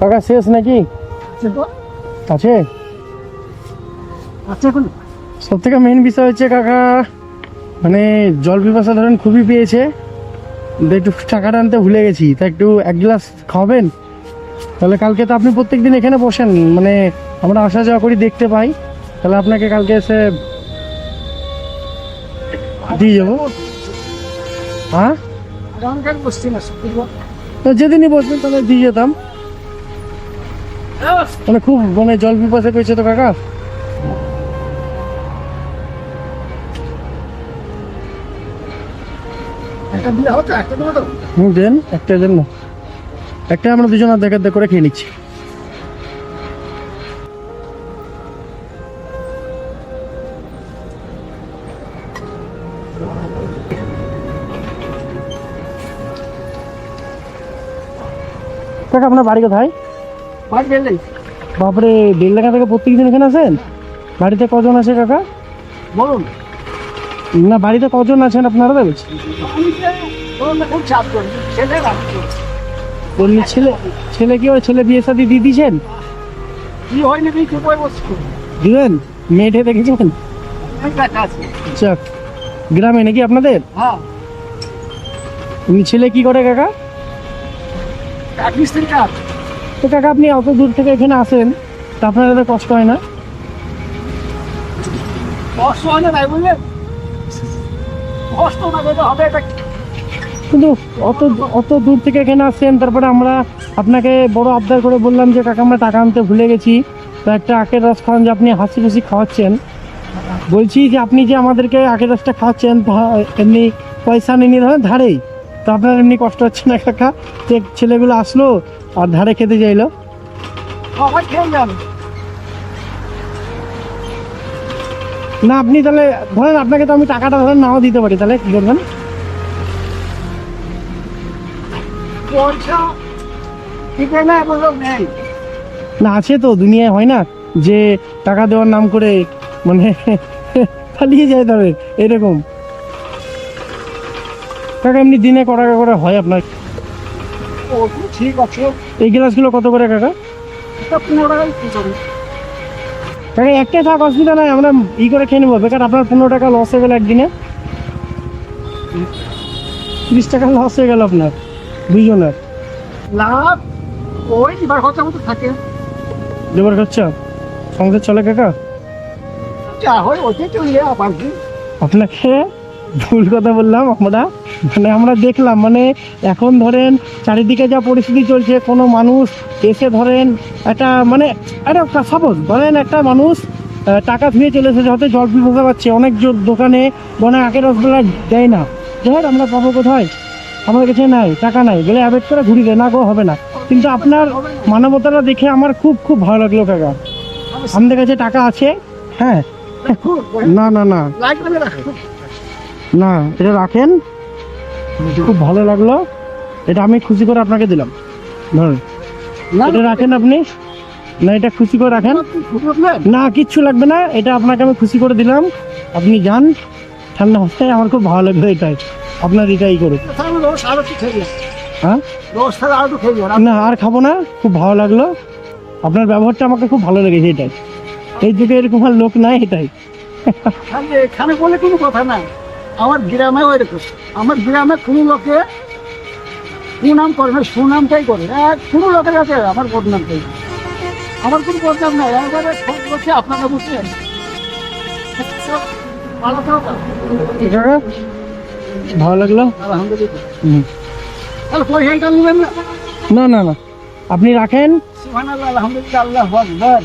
কাকা শেষ নাকি আছে? সব থেকে মেইন বিষয় হচ্ছে কাকা, মানে জল পিপাসা ধরেন খুবই পেয়েছে, একটু টাকাটা আনতে ভুলে গেছি, তা একটু এক গ্লাস খাওয়াবেন? তাহলে কালকে তো আপনি প্রত্যেকদিন এখানে বসেন, মানে আমরা আসা যাওয়া করি, দেখতে পাই, তাহলে আপনাকে কালকে এসে দিয়ে যাবো। হ্যাঁ, যেদিনই বসবেন তাহলে দিয়ে যেতাম, মানে খুব মানে জল পিপাসা পেয়েছে তো কাকা। দেন একটা, দেন না একটা, আমরা দুজন দেখা দেখা করে খেয়ে নিচ্ছি। কাকা আপনার বাড়ি কোথায়? বাপরে, 1.5 লাখ টাকা প্রত্যেকদিন এখানে আসেন? বাড়িতে কজন আছে কাকা বলুন না? বাড়িতে কজন আছেন আপনারা? বলছি ছেলে, ছেলে কি ওই ছেলে বিয়ে শাদী দিয়ে দিয়েছেন? দিবেন? মেয়েটে দেখেছেন? আচ্ছা, গ্রামে নাকি আপনাদের? ছেলে কি করে কাকা? তো কাকা আপনি অত দূর থেকে এখানে আসেন, তা আপনার এত কষ্ট হয় না? কষ্ট হয় না তাই বললেন? কষ্ট না করলে হবে এটা? কিন্তু অত অত দূর থেকে এখানে আসছেন, তারপরে আমরা আপনাকে বড় আবদার করে বললাম যে কাকা আমরা টাকা আনতে ভুলে গেছি, তো একটা আখের রস খাওয়ান, যে আপনি হাসি খুশি খাওয়াচ্ছেন। বলছি যে আপনি যে আমাদেরকে আখের রসটা খাওয়াচ্ছেন, এমনি পয়সা নিয়ে ধরেন ধারেই, তো আপনার এমনি কষ্ট হচ্ছে না কাকা? যে ছেলেগুলো আসলো আর ধারে খেতে চাইলো। না আপনি তাহলে ধরেন, আপনাকে তো আমি টাকাটা ধরেন নাও দিতে পারি, তাহলে কি করবেন? না আছে তো, দুনিয়ায় হয় না যে টাকা দেওয়ার নাম করে মানে পালিয়ে যায়, তবে এরকম কাকা এমনি দিনে ক টাকা করে হয় আপনার? ঠিক আছে, এই গ্লাসগুলো কত করে কাকা? 15 টাকা। কাকা একটাই থাক, অসুবিধা নাই, আমরা ই করে খেয়ে নেবো। বেকার আপনার 15 টাকা লস হয়ে গেল একদিনে, 30 টাকা লস হয়ে গেল আপনার দুইজনের। লাভ ওই এবার খরচা মতো থাকে, লেবার খরচা সংসার চলে কাকা? যা হয় ওইটাই চললে আবার কি। আপনাকে ভুল কথা বললাম আমরা, মানে আমরা দেখলাম, মানে এখন ধরেন চারিদিকে যা পরিস্থিতি চলছে, কোনো মানুষ এসে ধরেন একটা মানে একটা সাপোজ ধরেন একটা মানুষ টাকা ধুয়ে চলে এসেছে, হয়তো জল পিপাসা পাচ্ছে, অনেক দোকানে মানে আগের রসগোল্লা দেয় না, ধর আমরা পাবো কোথায়? আমার কাছে নাই, টাকা নাই, গেলে অ্যাভয়েড করে ঘুরি দেয় না গো, হবে না। কিন্তু আপনার মানবতাটা দেখে আমার খুব খুব ভালো লাগলো কাকা, আমাদের কাছে টাকা আছে। হ্যাঁ, না না না না, এটা রাখেন, খুব ভালো লাগলো, এটা আমি খুশি করে আপনাকে দিলাম, ধরুন এটা রাখেন আপনি, না এটা খুশি করে রাখেন, না কিচ্ছু লাগবে না, এটা আপনাকে আমি খুশি করে দিলাম, আপনি যান ঠান্ডা মাথায়, আমার খুব ভালো লাগলো এটাই, আপনার এটাই করুন। হ্যাঁ না আর খাবো না, খুব ভালো লাগলো, আপনার ব্যবহারটা আমাকে খুব ভালো লেগেছে, এটাই, এই যুগে এরকম আর লোক নাই, এটাই। এখানে বলে কোনো কথা না, আমার গ্রামে ওই রকম, আমার গ্রামে কোনো লোকে সুনাম করে না, সুনামটাই করে, কোনো লোকের কাছে আমার বদনামটাই, আমার কোনো বদনাম নাই, একবারে সব বলছে আপনারা বুঝছেন। ভালো লাগলো, আলহামদুলিল্লাহ। তাহলে পয়সাটা নেবেন না? না না না, আপনি রাখেন। সুবহানাল্লাহ, আলহামদুলিল্লাহ, আল্লাহু আকবার।